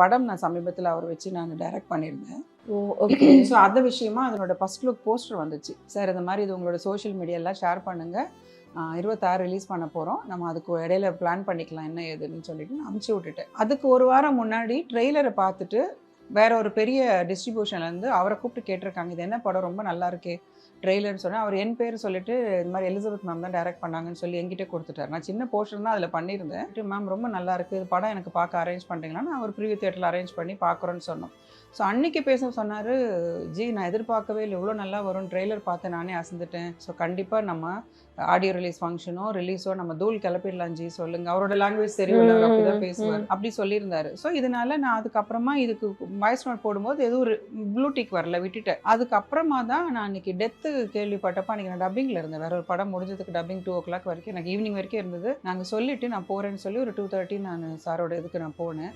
படம் நான் சமீபத்தில் அவர் வச்சு நான் டைரக்ட் பண்ணியிருந்தேன். ஓ! ஓகே. ஸோ அந்த விஷயமா அதனோட ஃபர்ஸ்ட் லுக் போஸ்டர் வந்துச்சு. சார் இந்த மாதிரி இது உங்களோட சோஷியல் மீடியாலாம் ஷேர் பண்ணுங்கள், 26 ரிலீஸ் பண்ண போகிறோம், நம்ம அதுக்கு இடையில பிளான் பண்ணிக்கலாம் என்ன ஏதுன்னு சொல்லிட்டு நான் அமுச்சு விட்டுட்டேன். அதுக்கு ஒரு வாரம் முன்னாடி ட்ரெய்லரை பார்த்துட்டு வேற ஒரு பெரிய டிஸ்ட்ரிபியூஷன்லேருந்து அவரை கூப்பிட்டு கேட்டிருக்காங்க, இது என்ன படம் ரொம்ப நல்லா இருக்கே ட்ரெய்லர்னு சொன்னேன். அவர் என் பேர் சொல்லிட்டு இந்த மாதிரி எலிசபெத் மேம் தான் டைரக்ட் பண்ணாங்கன்னு சொல்லி என்கிட்ட கொடுத்துட்டார். நான் சின்ன போர்ஷன் தான் அதில் பண்ணியிருந்தேன். மேம் ரொம்ப நல்லா இருக்குது, இது படம் எனக்கு பார்க்க அரேஞ்ச் பண்ணுறீங்களா, நான் ஒரு ப்ரீவியூ தியேட்டரில் அரேஞ்ச் பண்ணி பார்க்குறோன்னு சொன்னோம். ஸோ அன்றைக்கி பேச சொன்னார், ஜி நான் எதிர்பார்க்கவே இல்லை, இவ்வளோ நல்லா வரும், ட்ரெய்லர் பார்த்து நானே அசந்துட்டேன். ஸோ கண்டிப்பாக நம்ம ஆடியோ ரிலீஸ் ஃபங்க்ஷனோ ரிலீஸோ நம்ம தூள் கிளப்பிடலாம் ஜி, சொல்லுங்கள், அவரோட லாங்குவேஜ் தெரியும், அப்படி தான் பேசுவார், அப்படி சொல்லியிருந்தாரு. ஸோ இதனால நான் அதுக்கப்புறமா இதுக்கு வாய்ஸ் நோட் போடும்போது எதுவும் ஒரு ப்ளூடிக் வரல, விட்டுட்டேன். அதுக்கப்புறமா தான் நான் அன்றைக்கி டெத்து கேள்விப்பட்டப்போ அன்றைக்கி நான் டப்பிங்கில் இருந்தேன். வேற ஒரு படம் முடிஞ்சதுக்கு டப்பிங் 2 o'clock வரைக்கும் எனக்கு ஈவினிங் வரைக்கும் இருந்தது. நாங்கள் சொல்லிவிட்டு நான் போகிறேன்னு சொல்லி ஒரு 2:30 நான் சாரோட இதுக்கு நான் போனேன்.